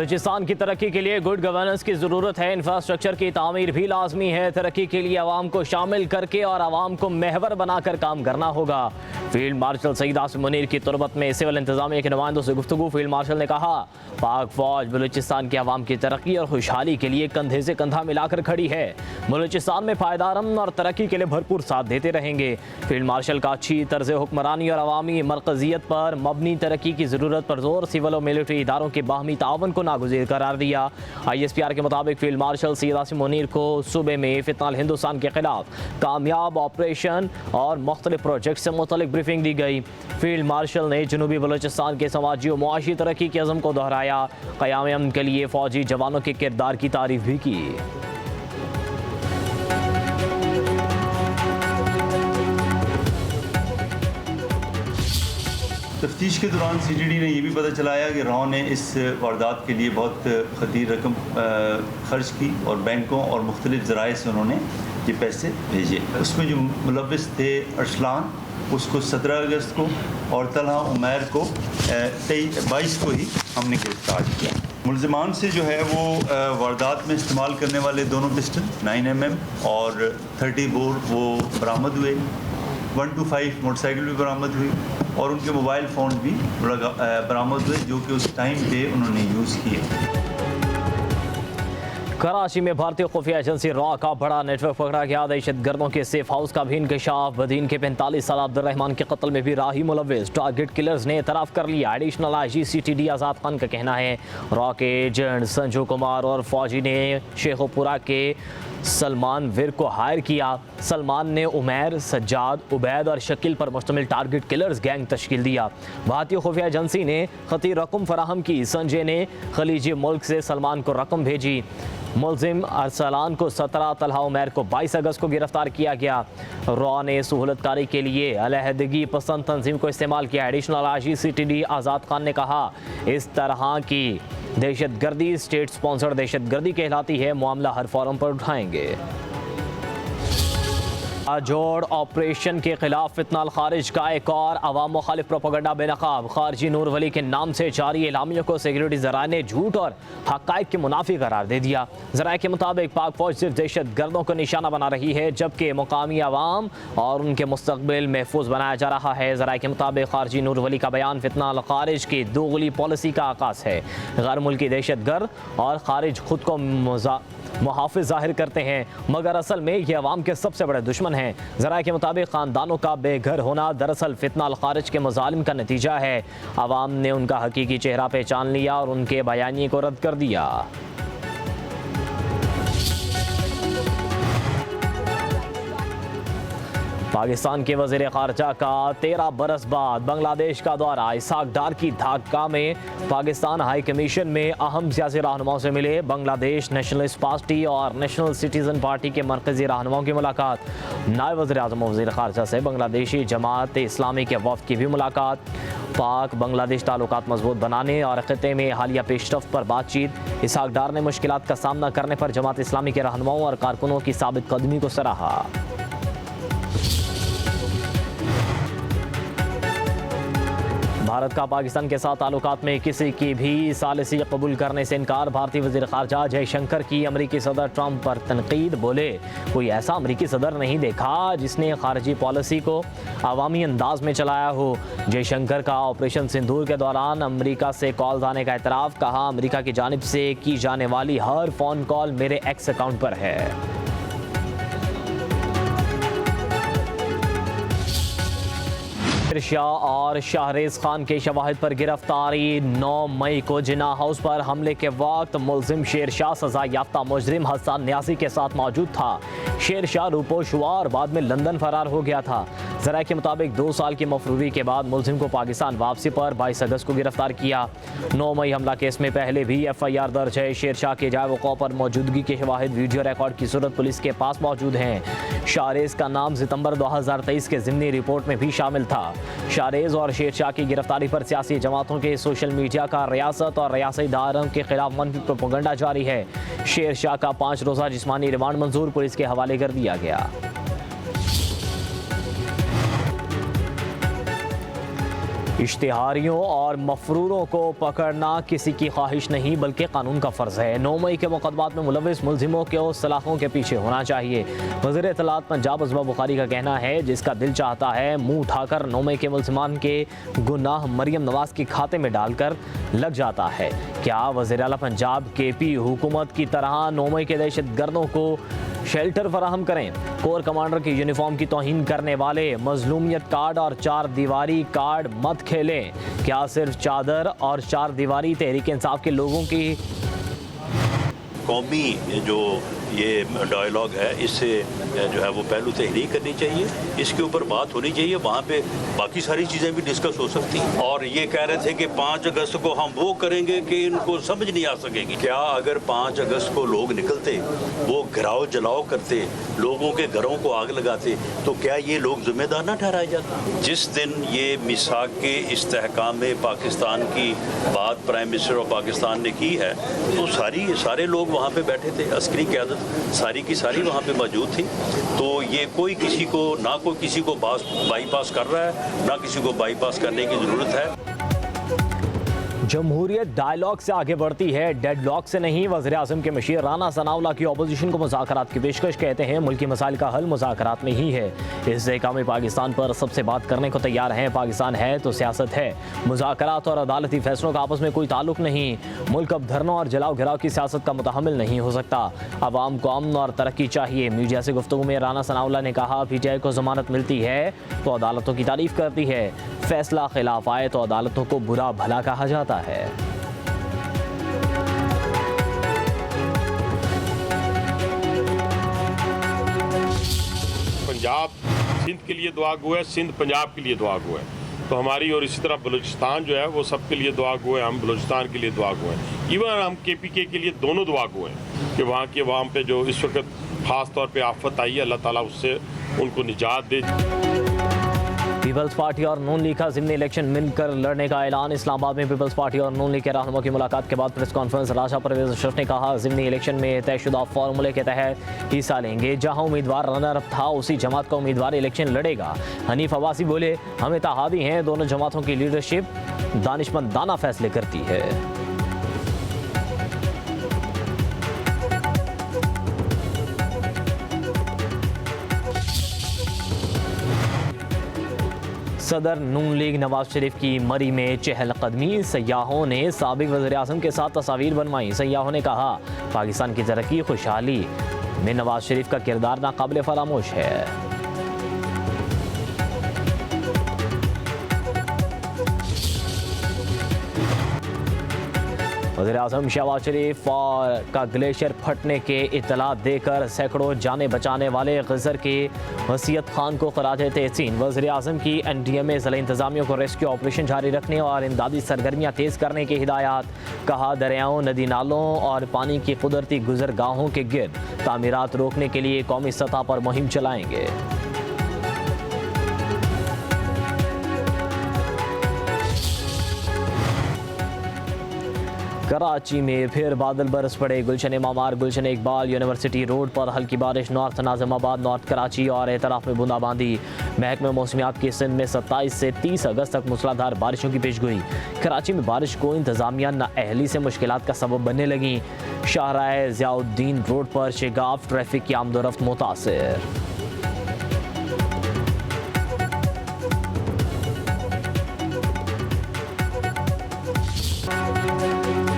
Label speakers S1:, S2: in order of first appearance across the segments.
S1: बलूचिस्तान की तरक्की के लिए गुड गवर्नेंस की ज़रूरत है। इंफ्रास्ट्रक्चर की तामीर भी लाजमी है। तरक्की के लिए आवाम को शामिल करके और आवाम को महवर बनाकर काम करना होगा। फील्ड मार्शल सईद आसिम मुनीर की तुरबत में सिविल इंतजामिया के नुमाइंदों से गुफ्तगू। फील्ड मार्शल ने कहा, पाक फौज बलूचिस्तान के आवाम की तरक्की और खुशहाली के लिए कंधे से कंधा मिलाकर खड़ी है। बलूचिस्तान में पायदार अमन और तरक्की के लिए भरपूर साथ देते रहेंगे। फील्ड मार्शल का अच्छी तर्ज हुक्मरानी और अवामी मरकजियत पर मबनी तरक्की की ज़रूरत पर जोर। सिविल और मिलिट्री इदारों के बाहमी तावन को नागुज़ीर करार दिया। ISPR के मुताबिक फील्ड मार्शल सईद आसिम मुनीर को सूबे में फितनाल हिंदुस्तान के खिलाफ कामयाब ऑपरेशन और मुख्तलिफ प्रोजेक्ट से मुतल्लिक ब्रीफिंग दी गई। फील्ड मार्शल ने जनूबी बलूचिस्तान के समाजी और मुआशी तरक्की के अज़म को दोहराया। क़याम अमन के लिए फ़ौजी जवानों के किरदार की तारीफ भी की।
S2: तफ्तीश के दौरान CTD ने यह भी पता चलाया कि राव ने इस वारदात के लिए बहुत खतीर रकम खर्च की और बैंकों और मुख्तलिफ ज़राए से उन्होंने ये पैसे भेजे। उसमें जो मुलव्विस थे अरसलान, उसको 17 अगस्त को और तलहा उमैर को 22 को ही हमने गिरफ्तार किया। मुलज़मान से जो है वो वारदात में इस्तेमाल करने वाले दोनों पिस्टल 9mm और 30 बोर वो बरामद हुए। 125 मोटरसाइकिल भी बरामद हुई और उनके मोबाइल फ़ोन भी बरामद हुए जो कि उस टाइम पे उन्होंने यूज़ किए।
S1: कराची में भारतीय खुफिया एजेंसी रॉ का बड़ा नेटवर्क पकड़ा गया। दहशत गर्दों के सेफ हाउस का भी इंकशाफ। बदीन के 45 साल अब्दुर्रहमान के कत्ल में भी राही मुलव्विस। टारगेट किलर्स ने एतराफ़ कर लिया। एडिशनल IG CTD आज़ाद खान का कहना है, रॉ के एजेंट संजू कुमार और फौजी ने शेखोपुरा के सलमान विर को हायर किया। सलमान ने उमैर, सज्जाद, उबैद और शकील पर मुश्तमिल टारगेट किलर्स गैंग तश्कील दिया। भारतीय खुफिया एजेंसी ने खती रकम फराहम की। संजय ने खलीजी मुल्क से सलमान को रकम भेजी। मुलजिम अरसलान को 17, तलहा उमैर को 22 अगस्त को गिरफ्तार किया गया। रॉ ने सहूलतकारी के लिए अलहदगी पसंद तंजीम को इस्तेमाल किया। एडिशनल IG CTD आज़ाद खान ने कहा, इस तरह की दहशत गर्दी स्टेट स्पॉन्सर्ड दहशत गर्दी कहलाती है। मामला हर फोरम पर उठाएंगे। जोड़ ऑपरेशन के खिलाफ फितनाल खारिज का एक और अवाम मुखालिफ प्रोपेगेंडा बेनकाब। खारजी नूर वली के नाम से जारी एलामियों को सिक्योरिटी ज़राए ने झूठ और हक़ाइक़ के मुनाफी करार दे दिया। ज़राए के मुताबिक पाक फौज सिर्फ दहशत गर्दों को निशाना बना रही है, जबकि मुकामी अवाम और उनके मुस्तक़बिल महफूज बनाया जा रहा है। ज़राए के मुताबिक खारजी नूर वली का बयान फितनाल खारिज की दोगली पॉलिसी का आगाज़ है। गैर मुल्की दहशत गर्द और खारिज खुद को मुहाफ़िज़ ज़ाहिर करते हैं, मगर असल में ये अवाम के सबसे बड़े दुश्मन हैं। ज़राए के मुताबिक ख़ानदानों का बेघर होना दरअसल फितनाल खारिज के मज़ालिम का नतीजा है। अवाम ने उनका हकीकी चेहरा पहचान लिया और उनके बयानी को रद्द कर दिया। पाकिस्तान के वज़ीर ख़ारजा का 13 बरस बाद बांग्लादेश का दौरा। इसहाक डार की ढाका में पाकिस्तान हाई कमीशन में अहम सियासी रहनुमाओं से मिले। बांग्लादेश नेशनलिस्ट पार्टी और नेशनल सिटीज़न पार्टी के मरकज़ी रहनुमाओं की मुलाकात। नायब वज़ीर आज़म वज़ीर ख़ारजा से बांग्लादेशी जमात इस्लामी के वफ़द की भी मुलाकात। पाक बांग्लादेश ताल्लुकात मजबूत बनाने और ख़ित्ते में हालिया पेशरफ्त पर बातचीत। इसहाक डार ने मुश्किलात का सामना करने पर जमात इस्लामी के रहनुमाओं और कारकुनों की साबित कदमी को सराहा। भारत का पाकिस्तान के साथ ताल्लुकात में किसी की भी सालिसी कबूल करने से इनकार। भारतीय वज़ीर ख़ारजा जयशंकर की अमरीकी सदर ट्रंप पर तनकीद। बोले, कोई ऐसा अमरीकी सदर नहीं देखा जिसने खारजी पॉलिसी को अवामी अंदाज में चलाया हो। जयशंकर का ऑपरेशन सिंदूर के दौरान अमरीका से कॉल आने का एतराफ़। कहा, अमरीका की जानिब से की जाने वाली हर फ़ोन कॉल मेरे एक्स अकाउंट पर है। शाह और शाहरेज खान के शवाहिद पर गिरफ्तारी। 9 मई को जिना हाउस पर हमले के वक्त मुलजिम शेर शाह सजा याफ्ता मुजरिम हसन न्यासी के साथ मौजूद था। शेर शाह रूपोश हुआ और बाद में लंदन फरार हो गया था। ज़राए के मुताबिक 2 साल की मफरूरी के बाद मुलजिम को पाकिस्तान वापसी पर 22 अगस्त को गिरफ्तार किया। 9 मई हमला केस में पहले भी FIR दर्ज है। शेर शाह के जाए वक़्वा पर मौजूदगी के शवाहिद वीडियो रिकॉर्ड की सूरत पुलिस के पास मौजूद हैं। शाहरेज का नाम सितंबर 2023 के ज़िमनी रिपोर्ट में भी शामिल था। शाहरेज और शेर शाह की गिरफ्तारी पर सियासी जमातों के सोशल मीडिया का रियासत और रियासती इदारों के खिलाफ मनफी प्रोपेगेंडा जारी है। शेर शाह का 5 रोज़ा जिस्मानी रिमांड मंजूर, पुलिस के हवाले कर दिया गया। इश्तिहारियों और मफरूरों को पकड़ना किसी की ख्वाहिश नहीं बल्कि कानून का फ़र्ज़ है। 9 मई के मुकदमात में मुलविस मुलजिमों को सलाखों के पीछे होना चाहिए। वज़ीर इत्तलात पंजाब उज़्मा बुखारी का कहना है जिसका दिल चाहता है मुंह उठाकर 9 मई के मुलजिमान के गुनाह मरियम नवाज़ के खाते में डालकर लग जाता है। क्या वज़ीर आला पंजाब KP हुकूमत की तरह 9 मई के दहशतगर्दों को शेल्टर फराहम करें? कोर कमांडर की यूनिफॉर्म की तौहीन करने वाले मजलूमियत कार्ड और 4 दीवारी कार्ड मत खेलें। क्या सिर्फ चादर और 4 दीवारी तहरीक इंसाफ के लोगों की
S3: कौमी जो ये डायलॉग है इससे जो है वो पहलू तहरीक करनी चाहिए, इसके ऊपर बात होनी चाहिए, वहाँ पे बाकी सारी चीज़ें भी डिस्कस हो सकती हैं। और ये कह रहे थे कि 5 अगस्त को हम वो करेंगे कि इनको समझ नहीं आ सकेगी। क्या अगर 5 अगस्त को लोग निकलते, वो घिराव जलाओ करते, लोगों के घरों को आग लगाते, तो क्या ये लोग जिम्मेदार ना ठहराए जाते? जिस दिन ये मिसाक के इस्तेहकाम पाकिस्तान की बात प्राइम मिनिस्टर ऑफ पाकिस्तान ने की है, तो सारे लोग वहाँ पे बैठे थे, अस्करी क़यादत सारी की सारी वहाँ पे मौजूद थी। तो ये कोई किसी को बाईपास कर रहा है, ना किसी को बाईपास करने की ज़रूरत है।
S1: जमहूरियत डायलॉग से आगे बढ़ती है, डेडलॉक से नहीं। वज़ीर आज़म के मशीर राना सनाउल्लाह की अपोजिशन को मुज़ाकरात की पेशकश, कहते हैं मुल्की मसाइल का हल मुज़ाकरात में ही है। इस इकामे पाकिस्तान पर सबसे बात करने को तैयार हैं। पाकिस्तान है तो सियासत है। मुज़ाकरात और अदालती फैसलों का आपस में कोई ताल्लुक नहीं। मुल्क अब धरनों और जलाओ घिराव की सियासत का मुतहम्मिल नहीं हो सकता। अवाम को अमन और तरक्की चाहिए। मीडिया से गुफ्तगू में राना सनाउल्लाह ने कहा, PTI को ज़मानत मिलती है तो अदालतों की तारीफ करती है, फैसला खिलाफ आए तो अदालतों को बुरा भला कहा जाता है।
S4: पंजाब सिंध के लिए दुआ गो है, सिंध पंजाब के लिए दुआ गो है, तो हमारी और इसी तरह बलूचिस्तान जो है वो सबके लिए दुआ गो है, हम बलूचिस्तान के लिए दुआ गो है। इवन हम KPK के लिए दोनों दुआ गो हैं कि वहाँ के अवाम पे जो इस वक्त ख़ास तौर पे आफत आई है, अल्लाह ताला उससे उनको निजात दे।
S1: पीपल्स पार्टी और नून लीग का ज़िमनी इलेक्शन मिलकर लड़ने का ऐलान। इस्लामाबाद में पीपल्स पार्टी और नून लीग के रहनुमा की मुलाकात के बाद प्रेस कॉन्फ्रेंस राजा परवेज अशरफ ने कहा, ज़िमनी इलेक्शन में तयशुदा फार्मूले के तहत हिस्सा लेंगे। जहां उम्मीदवार रनर अप था उसी जमात का उम्मीदवार इलेक्शन लड़ेगा। हनीफ अब्बासी बोले, हम इत्तेहादी हैं, दोनों जमातों की लीडरशिप दानिशमंदाना फैसले करती है। सदर नून लीग नवाज शरीफ की मरी में चहलकदमी। सयाहों ने साबिक वज़ीर आज़म के साथ तस्वीर बनवाई। सयाहों ने कहा, पाकिस्तान की तरक्की खुशहाली में नवाज शरीफ का किरदार नाकाबिल फरामोश है। वज़ीर आज़म शहबाज शरीफ का ग्लेशियर फटने के इत्तला देकर सैकड़ों जाने बचाने वाले गज़र के वसीयत खान को ख़राज तहसीन। वज़ीर आज़म की NDA में ज़िला इंतज़ामिया को रेस्क्यू ऑपरेशन जारी रखने और इमदादी सरगर्मियाँ तेज़ करने की हिदायत। कहा, दरियाओं, नदी नालों और पानी की कुदरती गुज़रगाहों के गिर्द तामीरात रोकने के लिए कौमी सतह पर मुहिम चलाएँगे। कराची में फिर बादल बरस पड़े। गुलशन मामार, गुलशन इकबाल यूनिवर्सिटी रोड पर हल्की बारिश। नॉर्थ नाज़िमाबाद, नॉर्थ कराची और एतराफ़ में बूंदाबांदी। महकमे मौसमियात की सिंध में 27 से 30 अगस्त तक मूसलाधार बारिशों की पेशगोई। कराची में बारिश को इंतज़ामिया नाअहली से मुश्किलात का सबब बनने लगी। शाहराह ज़ियाउद्दीन रोड पर शिगाफ, ट्रैफिक की आमदोरफ्त मुतासिर।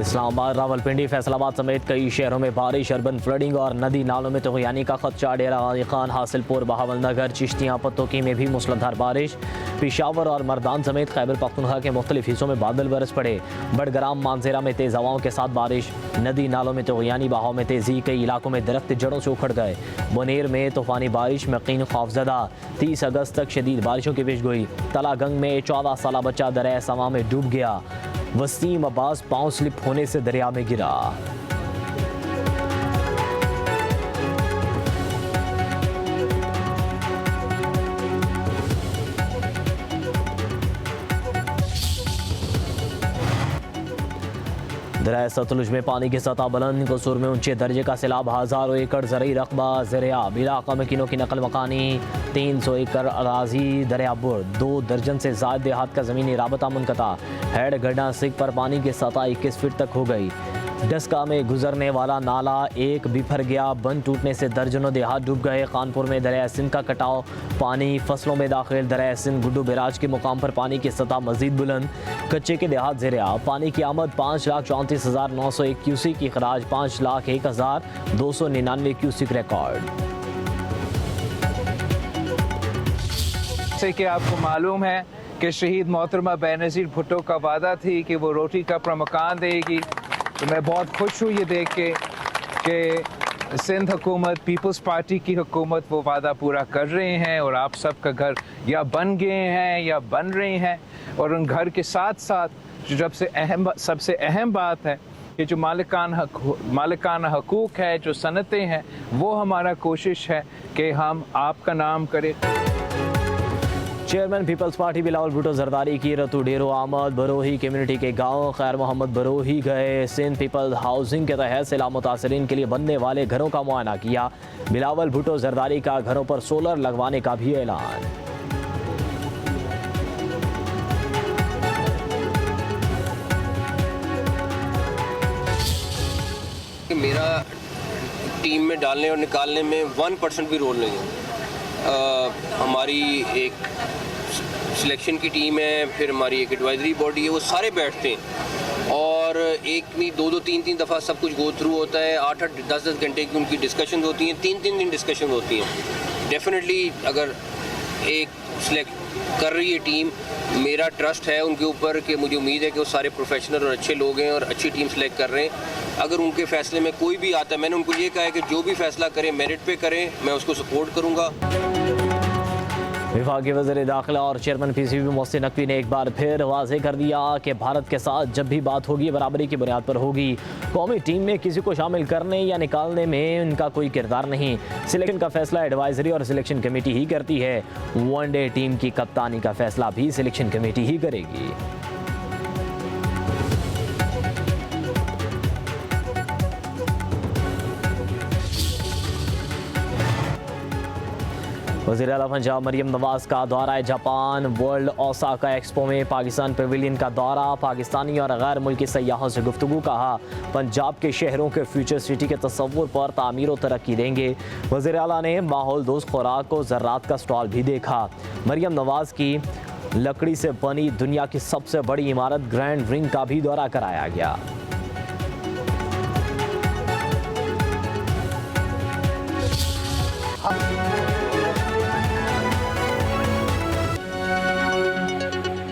S1: इस्लामाबाद, रावलपिंडी, फैसलाबाद समेत कई शहरों में बारिश, अर्बन फ्लडिंग और नदी नालों में तग़यानी का खदशा। डेरा गाज़ी खान, हासिलपुर, बहावलनगर, चिश्तियाँ, पत्तोकी में भी मूसलाधार बारिश। पेशावर और मर्दान समेत खैबर पख्तूनख्वा के मुख्तलिफ हिस्सों में बादल बरस पड़े। बड़ग्राम, मानसेरा में तेज़ हवाओं के साथ बारिश। नदी नालों में तग़यानी, बहाव में तेज़ी। कई इलाकों में दरख्त जड़ों से उखड़ गए। मुनीर में तूफ़ानी बारिश, मकीन खौफजदा। 30 अगस्त तक शदीद बारिशों की पेशगोई। तलागंग में 14 साला बच्चा दरिया समा में डूब गया। वसीम अब्बास पाँव स्लिप होने से दरिया में गिरा। दरिया सतलुज में पानी की सतह बुलंद, कसूर में ऊंचे दर्जे का सैलाब, हज़ारों एकड़ ज़रई रकबा ज़ेर-ए-आब, इलाका में किनों की नकल मकानी, 300 एकड़ अराजी दरियाबुर, 2 दर्जन से ज़ायद देहात का ज़मीनी राबता मुनक़ता। हेड गड्ढा सिक पर पानी की सतह 21 फीट तक हो गई। डस्का में गुजरने वाला नाला एक बिफर गया, बंद टूटने से दर्जनों देहात डूब गए। कानपुर में दरिया सिंध का कटाव, पानी फसलों में दाखिल। दरिया सिंध गुड्डू बैराज के मुकाम पर पानी की सतह मजीद बुलंद, कच्चे के देहात ज़ेर-ए-आब। पानी की आमद 5,34,901 क्यूसिक की खराज 5,01,299 क्यूसिक रिकॉर्ड।
S5: जैसे कि आपको मालूम है कि शहीद मोहतरमा बेनज़ीर भुट्टो का वादा थी कि वो रोटी कपड़ा मकान देगी, तो मैं बहुत खुश हूँ ये देख के कि सिंध हुकूमत, पीपल्स पार्टी की हुकूमत वो वादा पूरा कर रहे हैं और आप सबका घर या बन गए हैं या बन रहे हैं। और उन घर के साथ साथ जो सबसे अहम बात है कि जो मालिकाना हकूक़ है, जो सनतें हैं, वो हमारा कोशिश है कि हम आपका नाम करें।
S1: Chairman peoples party Bilawal Bhutto Zardari की रतु डेरो आमद बरोही कम्युनिटी के गांव खैर मोहम्मद बरोही गए। सिंध पीपल हाउसिंग के तहत सैलाब मुतासरीन के लिए बनने वाले घरों का मुआयना किया। बिलावल भुट्टो जरदारी का घरों पर सोलर लगवाने का भी ऐलान।
S6: मेरा टीम में डालने और निकालने में 1% भी रोल नहीं है। हमारी एक सिलेक्शन की टीम है, फिर हमारी एक एडवाइजरी बॉडी है, वो सारे बैठते हैं और एक नहीं 2-2 3-3 दफ़ा सब कुछ गो थ्रू होता है। 8-8 10-10 घंटे की उनकी डिस्कशन होती हैं, 3-3 दिन डिस्कशन होती हैं। डेफिनेटली अगर एक सिलेक्ट कर रही है टीम, मेरा ट्रस्ट है उनके ऊपर कि मुझे उम्मीद है कि वो सारे प्रोफेशनल और अच्छे लोग हैं और अच्छी टीम सेलेक्ट कर रहे हैं। अगर उनके फैसले में कोई भी आता है, मैंने उनको ये कहा है कि जो भी फैसला करें मेरिट पे करें, मैं उसको सपोर्ट करूँगा।
S1: विफाकी वज़ीर दाखिला और चेयरमैन PCB मोहसिन नकवी ने एक बार फिर वाज़ेह कर दिया कि भारत के साथ जब भी बात होगी बराबरी की बुनियाद पर होगी। कौमी टीम में किसी को शामिल करने या निकालने में उनका कोई किरदार नहीं। सिलेक्शन का फैसला एडवाइजरी और सिलेक्शन कमेटी ही करती है। वनडे टीम की कप्तानी का फैसला भी सिलेक्शन कमेटी ही करेगी। वज़ीर आला पंजाब मरियम नवाज का दौरा जापान। वर्ल्ड ओसाका एक्सपो में पाकिस्तान पेविलियन का दौरा। पाकिस्तानी और गैर मुल्की सयाहों से गुफ्तगू। कहा पंजाब के शहरों के फ्यूचर सिटी के तस्वुर पर तामीर और तरक्की देंगे। वज़ीर आला ने माहौल दोस्त खुराक और ज़र्रात का स्टॉल भी देखा। मरियम नवाज की लकड़ी से बनी दुनिया की सबसे बड़ी इमारत ग्रैंड रिंग का भी दौरा कराया गया।